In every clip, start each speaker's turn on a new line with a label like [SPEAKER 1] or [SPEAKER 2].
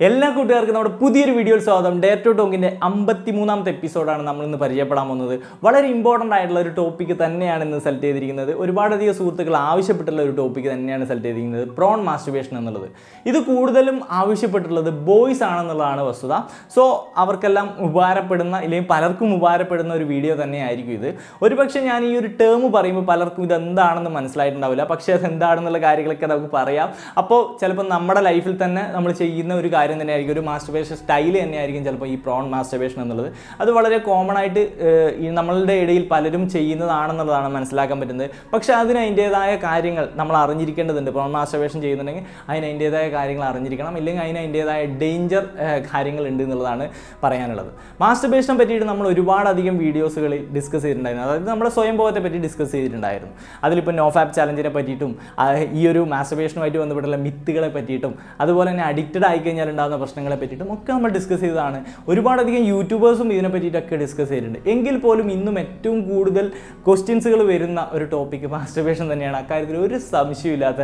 [SPEAKER 1] എല്ലാ കൂട്ടുകാർക്കും നമ്മുടെ പുതിയൊരു വീഡിയോയിൽ സ്വാഗതം. ഡേ ടു ടോക്കിൻ്റെ 53ാമത്തെ എപ്പിസോഡാണ് നമ്മളിന്ന് പരിചയപ്പെടാൻ പോകുന്നത്. വളരെ ഇമ്പോർട്ടൻ്റ് ആയിട്ടുള്ള ഒരു ടോപ്പിക്ക് തന്നെയാണ് ഇന്ന് സെലക്ട് ചെയ്തിരിക്കുന്നത്. ഒരുപാടധികം സുഹൃത്തുക്കൾ ആവശ്യപ്പെട്ടുള്ള ഒരു ടോപ്പിക്ക് തന്നെയാണ് സെലക്ട് ചെയ്തിരിക്കുന്നത്, പ്രോൺ മാസ്റ്റുർബേഷൻ എന്നുള്ളത്. ഇത് കൂടുതലും ആവശ്യപ്പെട്ടിട്ടുള്ളത് ബോയ്സ് ആണെന്നുള്ളതാണ് വസ്തുത. സോ അവർക്കെല്ലാം ഉപകാരപ്പെടുന്ന അല്ലെങ്കിൽ പലർക്കും ഉപകാരപ്പെടുന്ന ഒരു വീഡിയോ തന്നെയായിരിക്കും ഇത്. ഒരുപക്ഷെ ഞാൻ ഈ ഒരു ടേം പറയുമ്പോൾ പലർക്കും ഇതെന്താണെന്ന് മനസ്സിലായിട്ടുണ്ടാവില്ല. പക്ഷേ അതെന്താണെന്നുള്ള കാര്യങ്ങളൊക്കെ നമുക്ക് പറയാം. അപ്പോൾ ചിലപ്പോൾ നമ്മുടെ ലൈഫിൽ തന്നെ നമ്മൾ ചെയ്യുന്ന ഒരു കാര്യം തന്നെയായിരിക്കും, ഒരു മാസ്റ്റർബേഷൻ സ്റ്റൈൽ തന്നെയായിരിക്കും ചിലപ്പോൾ ഈ പ്രോൺ മാസ്റ്റർബേഷൻ എന്നുള്ളത്. അത് വളരെ കോമൺ ആയിട്ട് നമ്മളുടെ ഇടയിൽ പലരും ചെയ്യുന്നതാണെന്നുള്ളതാണ് മനസ്സിലാക്കാൻ പറ്റുന്നത്. പക്ഷേ അതിനതിൻ്റേതായ കാര്യങ്ങൾ നമ്മൾ അറിഞ്ഞിരിക്കേണ്ടതുണ്ട്. പ്രോൺ മാസ്റ്റർബേഷൻ ചെയ്യുന്നുണ്ടെങ്കിൽ അതിനതിൻ്റേതായ കാര്യങ്ങൾ അറിഞ്ഞിരിക്കണം, ഇല്ലെങ്കിൽ അതിനതിൻ്റേതായ ഡേഞ്ചർ കാര്യങ്ങളുണ്ട് എന്നുള്ളതാണ് പറയാനുള്ളത്. മാസ്റ്റർബേഷനെ പറ്റിയിട്ട് നമ്മൾ ഒരുപാടധികം വീഡിയോസുകളിൽ ഡിസ്കസ് ചെയ്തിട്ടുണ്ടായിരുന്നു. അതായത് നമ്മുടെ സ്വയംഭോഗത്തെ പറ്റി ഡിസ്കസ് ചെയ്തിട്ടുണ്ടായിരുന്നു. അതിലിപ്പോൾ നോ ഫാപ്പ് ചാലഞ്ചിനെ പറ്റിയിട്ടും ഈ ഒരു മാസ്റ്റർബേഷനുമായിട്ട് ബന്ധപ്പെട്ടുള്ള മിത്തുകളെ പറ്റിയിട്ടും അതുപോലെ തന്നെ അഡിക്റ്റഡ് ആയിക്കഴിഞ്ഞാൽ ഉണ്ടാകുന്ന പ്രശ്നങ്ങളെ പറ്റിയിട്ടും ഒക്കെ നമ്മൾ ഡിസ്കസ് ചെയ്തതാണ്. ഒരുപാടധികം യൂട്യൂബേഴ്സും ഇതിനെ പറ്റിയിട്ടൊക്കെ ഡിസ്കസ് ചെയ്തിട്ടുണ്ട്. എങ്കിൽ പോലും ഇന്നും ഏറ്റവും കൂടുതൽ ക്വസ്റ്റ്യൻസുകൾ വരുന്ന ഒരു ടോപ്പിക്ക് മാസ്റ്റർബേഷൻ തന്നെയാണ്. അക്കാര്യത്തിൽ ഒരു സംശയമില്ലാത്ത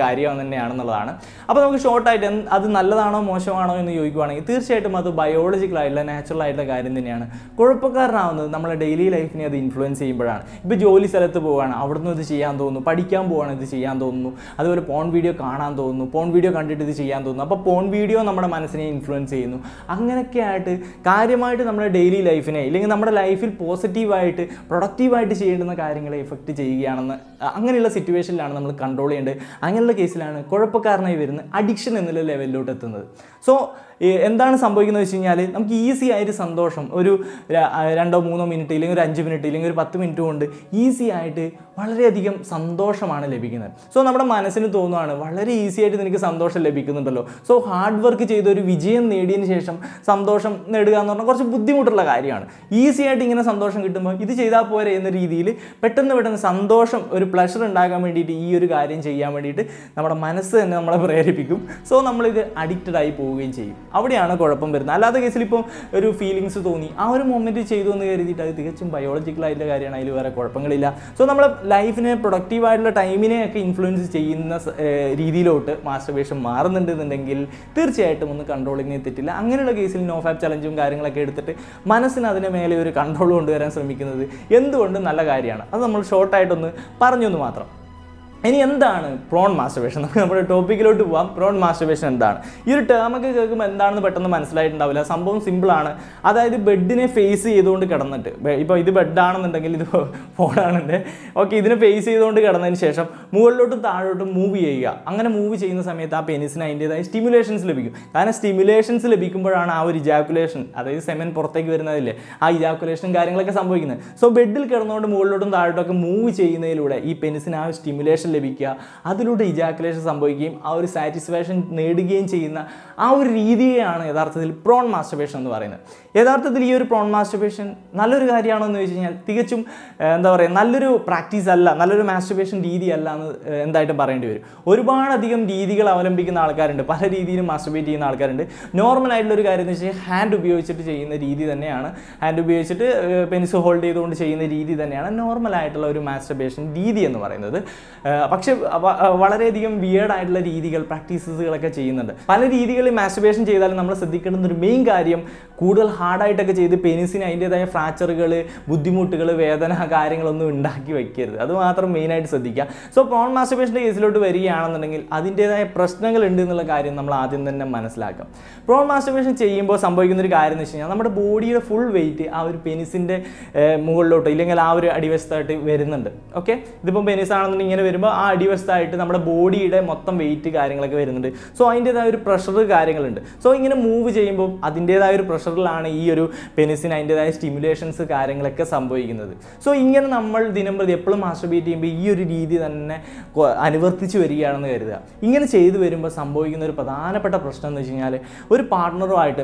[SPEAKER 1] കാര്യം തന്നെയാണെന്നുള്ളതാണ്. അപ്പോൾ നമുക്ക് ഷോർട്ടായിട്ട് അത് നല്ലതാണോ മോശമാണോ എന്ന് ചോദിക്കുകയാണെങ്കിൽ തീർച്ചയായിട്ടും അത് ബയോളജിക്കലായിട്ടുള്ള നാച്ചുറൽ ആയിട്ടുള്ള കാര്യം തന്നെയാണ്. കുഴപ്പക്കാരനാവുന്നത് നമ്മളെ ഡെയിലി ലൈഫിനെ അത് ഇൻഫ്ലുവൻസ് ചെയ്യുമ്പോഴാണ്. ഇപ്പോൾ ജോലി സ്ഥലത്ത് പോവുകയാണ്, അവിടുന്ന് ഇത് ചെയ്യാൻ തോന്നുന്നു, പഠിക്കാൻ പോവുകയാണ് ഇത് ചെയ്യാൻ തോന്നുന്നു, അതുപോലെ പോൺ വീഡിയോ കാണാൻ തോന്നുന്നു, പോൺ വീഡിയോ കണ്ടിട്ട് ഇത് ചെയ്യാൻ തോന്നുന്നു. അപ്പോൾ പോൺ വീഡിയോ നമ്മുടെ മനസ്സിനെ ഇൻഫ്ലുവൻസ് ചെയ്യുന്നു. അങ്ങനെയൊക്കെ ആയിട്ട് കാര്യമായിട്ട് നമ്മുടെ ഡെയിലി ലൈഫിനെ ഇല്ലെങ്കിൽ നമ്മുടെ ലൈഫിൽ പോസിറ്റീവായിട്ട് പ്രൊഡക്റ്റീവായിട്ട് ചെയ്യേണ്ടുന്ന കാര്യങ്ങളെ എഫക്റ്റ് ചെയ്യുകയാണെന്ന് അങ്ങനെയുള്ള സിറ്റുവേഷനിലാണ് നമ്മൾ കൺട്രോൾ ചെയ്യേണ്ടത്. അങ്ങനെയുള്ള കേസിലാണ് കുഴപ്പക്കാരനായി വരുന്ന അഡിക്ഷൻ എന്നുള്ള ലെവലിലോട്ട് എത്തുന്നത്. സോ എന്താണ് സംഭവിക്കുന്നത് വെച്ച് കഴിഞ്ഞാൽ നമുക്ക് ഈസി ആയിട്ട് സന്തോഷം ഒരു 2-3 മിനിറ്റ് ഇല്ലെങ്കിൽ ഒരു 5 മിനിറ്റ് ഇല്ലെങ്കിൽ ഒരു 10 മിനിറ്റ് കൊണ്ട് ഈസി ആയിട്ട് വളരെയധികം സന്തോഷമാണ് ലഭിക്കുന്നത്. സോ നമ്മുടെ മനസ്സിന് തോന്നുകയാണ് വളരെ ഈസി ആയിട്ട് നിനക്ക് സന്തോഷം ലഭിക്കുന്നുണ്ടല്ലോ. സോ ഹാർഡ് വർക്ക് ചെയ്ത് ഒരു വിജയം നേടിയതിന് ശേഷം സന്തോഷം നേടുക എന്ന് പറഞ്ഞാൽ കുറച്ച് ബുദ്ധിമുട്ടുള്ള കാര്യമാണ്. ഈസി ആയിട്ട് ഇങ്ങനെ സന്തോഷം കിട്ടുമ്പോൾ ഇത് ചെയ്താൽ പോരെ എന്ന രീതിയിൽ പെട്ടെന്ന് സന്തോഷം ഒരു പ്ലഷർ ഉണ്ടാക്കാൻ വേണ്ടിയിട്ട് ഈ ഒരു കാര്യം ചെയ്യാൻ വേണ്ടിയിട്ട് നമ്മുടെ മനസ്സ് തന്നെ നമ്മളെ പ്രേരിപ്പിക്കും. സോ നമ്മളിത് അഡിക്റ്റഡ് ആയി പോവുകയും ചെയ്യും. അവിടെയാണ് കുഴപ്പം വരുന്നത്. അല്ലാത്ത കേസിൽ ഇപ്പോൾ ഒരു ഫീലിങ്സ് തോന്നി ആ ഒരു മൊമെൻറ്റ് ചെയ്തു എന്ന് കരുതിയിട്ട് അത് തികച്ചും ബയോളജിക്കലായിട്ടുള്ള കാര്യമാണ്. അതിൽ വേറെ കുഴപ്പങ്ങളില്ല. സോ നമ്മൾ ലൈഫിനെ പ്രൊഡക്റ്റീവായിട്ടുള്ള ടൈമിനെയൊക്കെ ഇൻഫ്ലുവൻസ് ചെയ്യുന്ന രീതിയിലോട്ട് മാസ്റ്റർബേഷൻ മാറുന്നുണ്ടെന്നുണ്ടെങ്കിൽ തീർച്ചയായിട്ടും ഒന്ന് കൺട്രോളിങ്ങിന് തെറ്റില്ല. അങ്ങനെയുള്ള കേസിൽ നോ ഫാപ്പ് ചലഞ്ചും കാര്യങ്ങളൊക്കെ എടുത്തിട്ട് മനസ്സിന് അതിന് മേലെ ഒരു കൺട്രോൾ കൊണ്ടുവരാൻ ശ്രമിക്കുന്നത് എന്തുകൊണ്ടും നല്ല കാര്യമാണ്. അത് നമ്മൾ ഷോർട്ടായിട്ടൊന്ന് പറഞ്ഞൊന്ന് മാത്രം. ഇനി എന്താണ് പ്രോൺ മാസ്റ്റർബേഷൻ? നമുക്ക് നമ്മുടെ ടോപ്പിക്കിലോട്ട് പോകാം. പ്രോൺ മാസ്റ്റർബേഷൻ എന്താണ്? ഈ ഒരു ടേമൊക്കെ കേൾക്കുമ്പോൾ എന്താണെന്ന് പെട്ടെന്ന് മനസ്സിലായിട്ടുണ്ടാവില്ല. സംഭവം സിമ്പിളാണ്. അതായത് ബെഡിനെ ഫേസ് ചെയ്തുകൊണ്ട് കിടന്നിട്ട്, ഇപ്പോൾ ഇത് ബെഡാണെന്നുണ്ടെങ്കിൽ ഇത് ഫോണാണെന്നുണ്ട്, ഓക്കെ, ഇതിനെ ഫേസ് ചെയ്തുകൊണ്ട് കിടന്നതിന് ശേഷം മുകളിലോട്ടും താഴോട്ടും മൂവ് ചെയ്യുക. അങ്ങനെ മൂവ് ചെയ്യുന്ന സമയത്ത് ആ പെനിസിന് അതിൻ്റേതായ സ്റ്റിമുലേഷൻസ് ലഭിക്കും. കാരണം സ്റ്റിമുലേഷൻസ് ലഭിക്കുമ്പോഴാണ് ആ ഒരു ഇജാക്കുലേഷൻ, അതായത് സെമൻ പുറത്തേക്ക് വരുന്നതില്ലേ, ആ ഇജാക്കുലേഷനും കാര്യങ്ങളൊക്കെ സംഭവിക്കുന്നത്. സോ ബെഡിൽ കിടന്നുകൊണ്ട് മുകളിലോട്ടും താഴോട്ടൊക്കെ മൂവ് ചെയ്യുന്നതിലൂടെ ഈ പെനിസിന് ആ സ്റ്റിമുലേഷൻ ലഭിക്കുക, അതിലൂടെ ഇജാക്കുലേഷൻ സംഭവിക്കുകയും ആ ഒരു സാറ്റിസ്ഫാക്ഷൻ നേടുകയും ചെയ്യുന്ന ആ ഒരു രീതിയാണ് യഥാർത്ഥത്തിൽ പ്രോൺ മാസ്റ്റർബേഷൻ എന്ന് പറയുന്നത്. യഥാർത്ഥത്തിൽ ഈ ഒരു പ്രോൺ മാസ്റ്റർബേഷൻ നല്ലൊരു കാര്യമാണോ എന്ന് വെച്ച് കഴിഞ്ഞാൽ തികച്ചും നല്ലൊരു പ്രാക്ടീസ് അല്ല, നല്ലൊരു മാസ്റ്റർബേഷൻ രീതി അല്ല എന്ന് എന്തായിട്ടും പറയേണ്ടി വരും. ഒരുപാടധികം രീതികൾ അവലംബിക്കുന്ന ആൾക്കാരുണ്ട്, പല രീതിയിലും മാസ്റ്റർബേറ്റ് ചെയ്യുന്ന ആൾക്കാരുണ്ട്. നോർമൽ ആയിട്ടുള്ളൊരു കാര്യം എന്ന് വെച്ച് കഴിഞ്ഞാൽ ഹാൻഡ് ഉപയോഗിച്ചിട്ട് ചെയ്യുന്ന രീതി തന്നെയാണ്, ഹാൻഡ് ഉപയോഗിച്ചിട്ട് പെനിസ് ഹോൾഡ് ചെയ്തുകൊണ്ട് ചെയ്യുന്ന രീതി തന്നെയാണ് നോർമൽ ആയിട്ടുള്ള ഒരു മാസ്റ്റർബേഷൻ രീതി എന്ന് പറയുന്നത്. പക്ഷെ വളരെയധികം വിയേർഡ് ആയിട്ടുള്ള രീതികൾ പ്രാക്ടീസസുകളൊക്കെ ചെയ്യുന്നുണ്ട്. പല രീതികളിൽ മാസ്റ്റർബേഷൻ ചെയ്താലും നമ്മൾ ശ്രദ്ധിക്കേണ്ടുന്ന ഒരു മെയിൻ കാര്യം കൂടുതൽ ഹാർഡായിട്ടൊക്കെ ചെയ്ത് പെനിസിന് അതിൻ്റേതായ ഫ്രാക്ചറുകൾ, ബുദ്ധിമുട്ടുകൾ, വേദന കാര്യങ്ങളൊന്നും ഉണ്ടാക്കി വയ്ക്കരുത്. അത് മാത്രം മെയിനായിട്ട് ശ്രദ്ധിക്കുക. സോ പ്രോൺ മാസ്റ്റർബേഷൻ്റെ കേസിലോട്ട് വരികയാണെന്നുണ്ടെങ്കിൽ അതിൻ്റേതായ പ്രശ്നങ്ങൾ ഉണ്ട് എന്നുള്ള കാര്യം നമ്മൾ ആദ്യം തന്നെ മനസ്സിലാക്കാം. പ്രോൺ മാസ്റ്റർബേഷൻ ചെയ്യുമ്പോൾ സംഭവിക്കുന്ന ഒരു കാര്യം എന്ന് വെച്ച് കഴിഞ്ഞാൽ നമ്മുടെ ബോഡിയുടെ ഫുൾ വെയിറ്റ് ആ ഒരു പെനിസിൻ്റെ മുകളിലോട്ട് ഇല്ലെങ്കിൽ ആ ഒരു അടിവശത്തായിട്ട് വരുന്നുണ്ട്. ഓക്കെ, ഇതിപ്പോൾ പെനിസ് ആണെന്നുണ്ടെങ്കിൽ ഇങ്ങനെ വരുമ്പോൾ ആ അടിവശത്തായിട്ട് നമ്മുടെ ബോഡിയുടെ മൊത്തം വെയിറ്റ് കാര്യങ്ങളൊക്കെ വരുന്നുണ്ട്. സോ അതിൻ്റേതായ ഒരു പ്രഷർ കാര്യങ്ങളുണ്ട്. സോ ഇങ്ങനെ മൂവ് ചെയ്യുമ്പോൾ അതിൻ്റേതായ ഒരു പ്രഷറിലാണ് ഈ ഒരു പെനിസിന് അതിൻ്റേതായ സ്റ്റിമുലേഷൻസ് കാര്യങ്ങളൊക്കെ സംഭവിക്കുന്നത്. സോ ഇങ്ങനെ നമ്മൾ ദിനംപ്രതി എപ്പോഴും മാസ്റ്റർബേറ്റ് ചെയ്യുമ്പോൾ ഈ ഒരു രീതി തന്നെ അനുവർത്തിച്ച് വരികയാണെന്ന് കരുതുക. ഇങ്ങനെ ചെയ്തു വരുമ്പോൾ സംഭവിക്കുന്ന ഒരു പ്രധാനപ്പെട്ട പ്രശ്നം എന്ന് വെച്ച് കഴിഞ്ഞാൽ ഒരു പാർട്ട്ണറുമായിട്ട്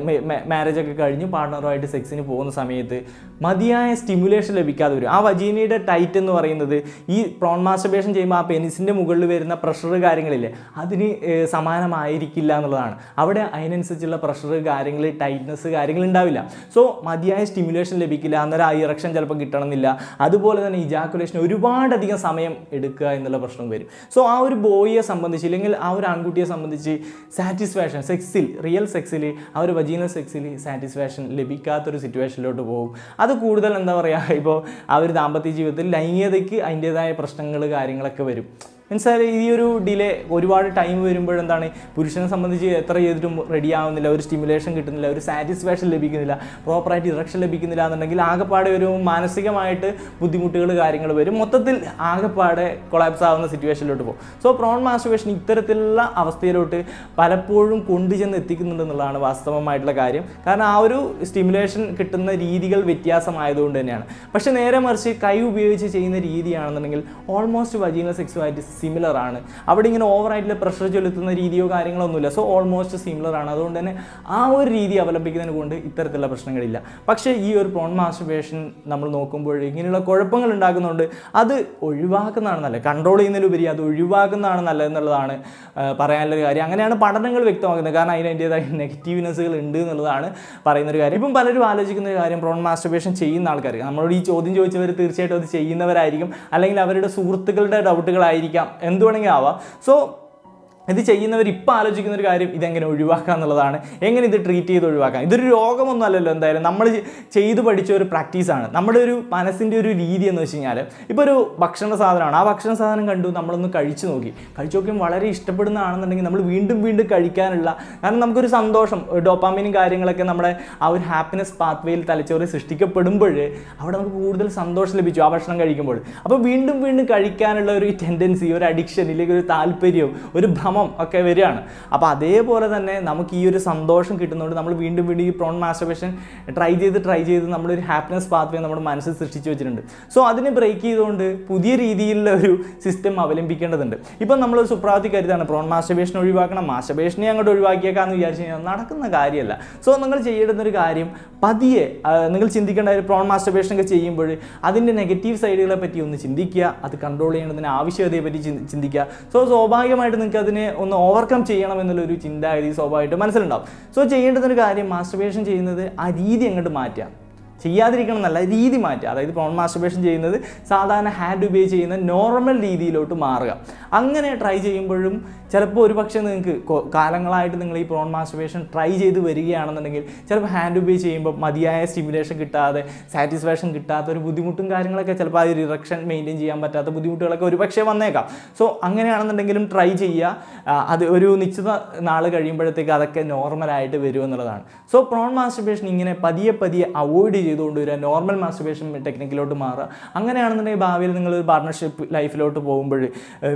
[SPEAKER 1] മാരേജൊക്കെ കഴിഞ്ഞ് പാർട്ട്ണറുമായിട്ട് സെക്സിന് പോകുന്ന സമയത്ത് മതിയായ സ്റ്റിമുലേഷൻ ലഭിക്കാതെ വരും. ആ വജീനയുടെ ടൈറ്റ് എന്ന് പറയുന്നത് ഈ പ്രോൺ മാസ്റ്റർബേഷൻ ചെയ്യുമ്പോൾ ആ പെനിസിൻ്റെ മുകളിൽ വരുന്ന പ്രഷർ കാര്യങ്ങളില്ലേ അതിന് സമാനമായിരിക്കില്ല എന്നുള്ളതാണ്. അവിടെ അതിനനുസരിച്ചുള്ള പ്രഷർ കാര്യങ്ങൾ, ടൈറ്റ്നസ് കാര്യങ്ങൾ ഉണ്ടാവില്ല. സോ മതിയായ സ്റ്റിമുലേഷൻ ലഭിക്കില്ല, അന്നേരം ആ ഇറക്ഷൻ ചിലപ്പോൾ കിട്ടണമെന്നില്ല. അതുപോലെ തന്നെ ഇജാക്കുലേഷൻ ഒരുപാടധികം സമയം എടുക്കുക എന്നുള്ള പ്രശ്നം വരും. സോ ആ ഒരു ബോയിയെ സംബന്ധിച്ച് അല്ലെങ്കിൽ ആ ഒരു ആൺകുട്ടിയെ സംബന്ധിച്ച് സാറ്റിസ്ഫാക്ഷൻ സെക്സിൽ, റിയൽ സെക്സിൽ, ആ ഒരു വജീനൽ സെക്സിൽ സാറ്റിസ്ഫാക്ഷൻ ലഭിക്കാത്തൊരു സിറ്റുവേഷനിലോട്ട് പോകും. അത് കൂടുതൽ എന്താ പറയുക, ഇപ്പോൾ ആ ഒരു ദാമ്പത്യ ജീവിതത്തിൽ ലൈംഗികതയ്ക്ക് അതിൻ്റേതായ പ്രശ്നങ്ങൾ കാര്യങ്ങളൊക്കെ വരും. മീൻസ് ഈ ഒരു ഡിലേ ഒരുപാട് ടൈം വരുമ്പോഴെന്താണ് പുരുഷനെ സംബന്ധിച്ച് എത്ര ചെയ്തിട്ടും റെഡി ആവുന്നില്ല, ഒരു സ്റ്റിമുലേഷൻ കിട്ടുന്നില്ല, ഒരു സാറ്റിസ്ഫാക്ഷൻ ലഭിക്കുന്നില്ല, പ്രോപ്പറായിട്ട് ഇറക്ഷൻ ലഭിക്കുന്നില്ല എന്നുണ്ടെങ്കിൽ ആകെപ്പാടെ ഒരു മാനസികമായിട്ട് ബുദ്ധിമുട്ടുകൾ കാര്യങ്ങൾ വരും. മൊത്തത്തിൽ ആകെപ്പാടെ കൊളാപ്സ് ആവുന്ന സിറ്റുവേഷനിലോട്ട് പോകും. സോ പ്രോൺ മാസ്റ്റുർബേഷൻ ഇത്തരത്തിലുള്ള അവസ്ഥയിലോട്ട് പലപ്പോഴും കൊണ്ടുചെന്ന് എത്തിക്കുന്നുണ്ടെന്നുള്ളതാണ് വാസ്തവമായിട്ടുള്ള കാര്യം. കാരണം ആ ഒരു സ്റ്റിമുലേഷൻ കിട്ടുന്ന രീതികൾ വ്യത്യാസമായതുകൊണ്ട് തന്നെയാണ്. പക്ഷേ നേരെ മറിച്ച് കൈ ഉപയോഗിച്ച് ചെയ്യുന്ന രീതിയാണെന്നുണ്ടെങ്കിൽ ഓൾമോസ്റ്റ് വജീനൽ സെക്സുമായിട്ട് സിമിലർ ആണ്. അവിടെ ഇങ്ങനെ ഓവറായിട്ടുള്ള പ്രഷർ ചെലുത്തുന്ന രീതിയോ കാര്യങ്ങളൊന്നുമില്ല. സോ ഓൾമോസ്റ്റ് സിമിലർ ആണ്. അതുകൊണ്ട് തന്നെ ആ ഒരു രീതി അവലംബിക്കുന്നതിന് കൊണ്ട് ഇത്തരത്തിലുള്ള പ്രശ്നങ്ങളില്ല. പക്ഷേ ഈ ഒരു പ്രോൺ മാസ്റ്റുർബേഷൻ നമ്മൾ നോക്കുമ്പോൾ ഇങ്ങനെയുള്ള കുഴപ്പങ്ങൾ ഉണ്ടാകുന്നതുകൊണ്ട് അത് ഒഴിവാക്കുന്നതാണ് നല്ലത്. കൺട്രോൾ ചെയ്യുന്നതിലുപരി അത് ഒഴിവാക്കുന്നതാണ് നല്ലതെന്നുള്ളതാണ് പറയാനുള്ളൊരു കാര്യം. അങ്ങനെയാണ് പഠനങ്ങൾ വ്യക്തമാക്കുന്നത്. കാരണം അതിൻ്റേതായ നെഗറ്റീവ്നെസ്സുകൾ ഉണ്ട് എന്നുള്ളതാണ് പറയുന്നൊരു കാര്യം. ഇപ്പം പലരും ആലോചിക്കുന്ന ഒരു കാര്യം, പ്രോൺ മാസ്റ്റുർബേഷൻ ചെയ്യുന്ന ആൾക്കാർ, നമ്മളോട് ഈ ചോദ്യം ചോദിച്ചവർ തീർച്ചയായിട്ടും അത് ചെയ്യുന്നവരായിരിക്കും, അല്ലെങ്കിൽ അവരുടെ സുഹൃത്തുക്കളുടെ ഡൗട്ടുകളായിരിക്കാം, എന്ത് വേണമെങ്കിൽ ആവാം. സോ ഇത് ചെയ്യുന്നവർ ഇപ്പോൾ ആലോചിക്കുന്ന ഒരു കാര്യം ഇതെങ്ങനെ ഒഴിവാക്കുക എന്നുള്ളതാണ്. എങ്ങനെ ഇത് ട്രീറ്റ് ചെയ്ത് ഒഴിവാക്കാം. ഇതൊരു രോഗമൊന്നും അല്ലല്ലോ, എന്തായാലും നമ്മൾ ചെയ്ത് പഠിച്ച ഒരു പ്രാക്ടീസാണ്. നമ്മുടെ ഒരു മനസ്സിൻ്റെ ഒരു രീതി എന്ന് വെച്ച് കഴിഞ്ഞാൽ ഇപ്പോൾ ഒരു ഭക്ഷണ സാധനമാണ്, ആ ഭക്ഷണ സാധനം കണ്ടു നമ്മളൊന്ന് കഴിച്ചു നോക്കിയും വളരെ ഇഷ്ടപ്പെടുന്നതാണെന്നുണ്ടെങ്കിൽ നമ്മൾ വീണ്ടും വീണ്ടും കഴിക്കാനുള്ള, കാരണം നമുക്കൊരു സന്തോഷം, ഡോപ്പാമിനും കാര്യങ്ങളൊക്കെ നമ്മുടെ ആ ഒരു ഹാപ്പിനെസ് പാത്വേയിൽ തലച്ചോറിൽ സൃഷ്ടിക്കപ്പെടുമ്പോൾ അവിടെ നമുക്ക് കൂടുതൽ സന്തോഷം ലഭിച്ചു ആ ഭക്ഷണം കഴിക്കുമ്പോൾ. അപ്പോൾ വീണ്ടും വീണ്ടും കഴിക്കാനുള്ള ഒരു ടെൻഡൻസി, ഒരു അഡിക്ഷൻ, ഇല്ലെങ്കിൽ ഒരു താല്പര്യം, ഒരു ഭ്രമം ഒക്കെ വരികയാണ്. അപ്പോൾ അതേപോലെ തന്നെ നമുക്ക് ഈ ഒരു സന്തോഷം കിട്ടുന്നതുകൊണ്ട് നമ്മൾ വീണ്ടും വീണ്ടും ഈ പ്രോൺ മാസ്റ്റുർബേഷൻ ട്രൈ ചെയ്ത് നമ്മളൊരു ഹാപ്പിനെസ് പാത്വേ നമ്മുടെ മനസ്സിൽ സൃഷ്ടിച്ച് വെച്ചിട്ടുണ്ട്. സോ അതിനെ ബ്രേക്ക് ചെയ്തുകൊണ്ട് പുതിയ രീതിയിലുള്ള ഒരു സിസ്റ്റം അവലംബിക്കേണ്ടതുണ്ട്. ഇപ്പം നമ്മൾ സുപ്രാവത്തി കരുതാണ് പ്രോൺ മാസ്റ്റുർബേഷൻ ഒഴിവാക്കണം, മാസ്റ്റുർബേഷനെ അങ്ങോട്ട് ഒഴിവാക്കിയേക്കാന്ന് വിചാരിച്ചു കഴിഞ്ഞാൽ നടക്കുന്ന കാര്യമല്ല. സോ നിങ്ങൾ ചെയ്യേണ്ടുന്നൊരു കാര്യം പതിയെ നിങ്ങൾ ചിന്തിക്കേണ്ട ഒരു പ്രോൺ മാസ്റ്റുർബേഷൻ ഒക്കെ ചെയ്യുമ്പോൾ അതിൻ്റെ നെഗറ്റീവ് സൈഡുകളെ പറ്റി ഒന്ന് ചിന്തിക്കുക, അത് കൺട്രോൾ ചെയ്യേണ്ടതിന് ആവശ്യകതയെ പറ്റി ചിന്തിക്കുക. സോ സ്വാഭാവികമായിട്ട് നിങ്ങൾക്ക് അതിനെ ഒന്ന് ഓവർകം ചെയ്യണം എന്നുള്ളൊരു ചിന്താഗതി സ്വാഭാവികമായിട്ട് മനസ്സിലുണ്ടാവും. സോ ചെയ്യേണ്ടുന്നൊരു കാര്യം മാസ്റ്റുർബേഷൻ ചെയ്യുന്നത് ആ രീതി അങ്ങോട്ട് മാറ്റുക, ചെയ്യാതിരിക്കണം എന്നല്ല, രീതി മാറ്റുക. അതായത് പ്രോൺ മാസ്റ്റുർബേഷൻ ചെയ്യുന്നത് സാധാരണ ഹാൻഡ് ഉപയോഗിച്ച് ചെയ്യുന്ന നോർമൽ രീതിയിലോട്ട് മാറുക. അങ്ങനെ ട്രൈ ചെയ്യുമ്പോഴും ചിലപ്പോൾ ഒരു പക്ഷേ നിങ്ങൾക്ക് കാലങ്ങളായിട്ട് നിങ്ങൾ ഈ പ്രോൺ മാസ്റ്റുർബേഷൻ ട്രൈ ചെയ്ത് വരികയാണെന്നുണ്ടെങ്കിൽ ചിലപ്പോൾ ഹാൻഡ് ഉപയോഗിച്ച് ചെയ്യുമ്പോൾ മതിയായ സ്റ്റിമുലേഷൻ കിട്ടാതെ, സാറ്റിസ്ഫാക്ഷൻ കിട്ടാത്ത ഒരു ബുദ്ധിമുട്ടും കാര്യങ്ങളൊക്കെ, ചിലപ്പോൾ ആ ഒരു ഇറക്ഷൻ മെയിൻറ്റെയിൻ ചെയ്യാൻ പറ്റാത്ത ബുദ്ധിമുട്ടുകളൊക്കെ ഒരു പക്ഷേ വന്നേക്കാം. സോ അങ്ങനെയാണെന്നുണ്ടെങ്കിലും ട്രൈ ചെയ്യുക. അത് ഒരു നിശ്ചിത നാൾ കഴിയുമ്പോഴത്തേക്ക് അതൊക്കെ നോർമലായിട്ട് വരും എന്നുള്ളതാണ്. സോ പ്രോൺ മാസ്റ്റുർബേഷൻ ഇങ്ങനെ പതിയെ അവോയ്ഡ് ചെയ്തുകൊണ്ട് വരിക, നോർമൽ മാസ്റ്റുർബേഷൻ ടെക്നിക്കിലോട്ട് മാറുക. അങ്ങനെയാണെന്നുണ്ടെങ്കിൽ ഭാവിയിൽ നിങ്ങളൊരു പാർട്ട്ണർഷിപ്പ് ലൈഫിലോട്ട് പോകുമ്പോൾ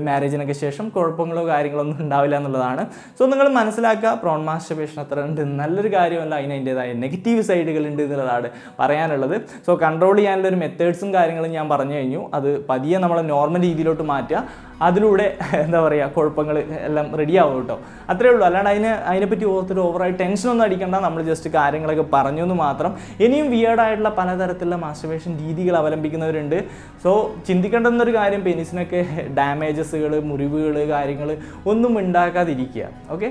[SPEAKER 1] മാരേജിനൊക്കെ ശേഷം കുഴപ്പങ്ങളോ കാര്യങ്ങളോ ഒന്നും ഉണ്ടാവില്ല എന്നുള്ളതാണ്. സോ നിങ്ങൾ മനസ്സിലാക്കുക, പ്രോൺ മാസ്റ്റുർബേഷൻ അത്ര ഉണ്ട് നല്ലൊരു കാര്യമല്ല, അതിൻ്റേതായ നെഗറ്റീവ് സൈഡുകൾ ഉണ്ട് എന്നുള്ളതാണ് പറയാനുള്ളത്. സോ കൺട്രോൾ ചെയ്യാനുള്ള ഒരു മെത്തേഡ്സും കാര്യങ്ങളും ഞാൻ പറഞ്ഞു കഴിഞ്ഞു. അത് പതിയെ നമ്മൾ നോർമൽ രീതിയിലോട്ട് മാറ്റുക. അതിലൂടെ എന്താ പറയുക, കുഴപ്പങ്ങൾ എല്ലാം റെഡിയാവും കേട്ടോ. അത്രേ ഉള്ളൂ. അല്ലാണ്ട് അതിനെപ്പറ്റി ഓർത്തിട്ട് ഓവറായി ടെൻഷനൊന്നും അടിക്കണ്ട. നമ്മൾ ജസ്റ്റ് കാര്യങ്ങളൊക്കെ പറഞ്ഞു എന്ന് മാത്രം. ഇനിയും വിയേർഡായിട്ടുള്ള പലതരത്തിലുള്ള മാസ്റ്റുർബേഷൻ രീതികൾ അവലംബിക്കുന്നവരുണ്ട്. സോ ചിന്തിക്കേണ്ടുന്നൊരു കാര്യം, പെനിസിനൊക്കെ ഡാമേജസുകൾ, മുറിവുകൾ, കാര്യങ്ങൾ ഒന്നും ഉണ്ടാക്കാതിരിക്കുക. ഓക്കെ,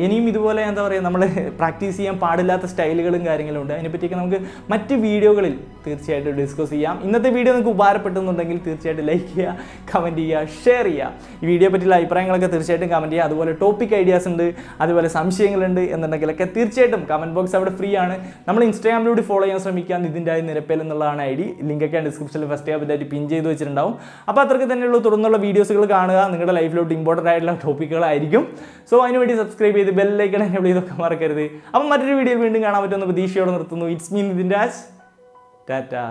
[SPEAKER 1] ഇനിയും ഇതുപോലെ എന്താ പറയുക, നമ്മൾ പ്രാക്ടീസ് ചെയ്യാൻ പാടില്ലാത്ത സ്റ്റൈലുകളും കാര്യങ്ങളും ഉണ്ട്. അതിനെപ്പറ്റിയൊക്കെ നമുക്ക് മറ്റ് വീഡിയോകളിൽ തീർച്ചയായിട്ടും ഡിസ്കസ് ചെയ്യാം. ഇന്നത്തെ വീഡിയോ നിങ്ങൾക്ക് ഉപകാരപ്പെടുന്നുണ്ടെങ്കിൽ തീർച്ചയായിട്ടും ലൈക്ക് ചെയ്യുക, കമൻറ്റ് ചെയ്യുക, ഷെയർ ചെയ്യുക. ഈ വീഡിയോ പറ്റിയുള്ള അഭിപ്രായങ്ങളൊക്കെ തീർച്ചയായിട്ടും കമൻറ്റ് ചെയ്യുക. അതുപോലെ ടോപ്പിക് ഐഡിയാസ് ഉണ്ട്, അതുപോലെ സംശയങ്ങളുണ്ട് എന്നുണ്ടെങ്കിലൊക്കെ തീർച്ചയായിട്ടും കമൻറ്റ് ബോക്സ് അവിടെ ഫ്രീ ആണ്. നമ്മൾ ഇൻസ്റ്റാഗ്രാമിലൂടെ ഫോളോ ചെയ്യാൻ ശ്രമിക്കുക, നിധിൻരാജ് എന്നുള്ളതാണ് ID. ലിങ്കൊക്കെ ഡിസ്ക്രിപ്ഷനിൽ ഫസ്റ്റ് ഹാബിറ്റായിട്ട് പിൻ ചെയ്ത് വെച്ചിട്ടുണ്ടാവും. അപ്പോൾ അത്രയ്ക്ക് തന്നെയുള്ളൂ. തുടർന്നുള്ള വീഡിയോസുകൾ കാണുക, നിങ്ങളുടെ ലൈഫിലോട്ട് ഇമ്പോർട്ടൻ്റ് ആയിട്ടുള്ള ടോപ്പിക്കുകളായിരിക്കും. സോ അതിനുവേണ്ടി സബ്സ്ക്രൈബ് ചെയ്ത് ബെല്ലൈക്കൺ എനേബിൾ ചെയ്തൊക്കെ മറക്കരുത്. അപ്പം മറ്റൊരു വീഡിയോയിൽ വീണ്ടും കാണാൻ പറ്റുമെന്ന് പ്രതീക്ഷയോടെ നിർത്തുന്നു. It's me Nidhin Raj. ടാറ്റാ.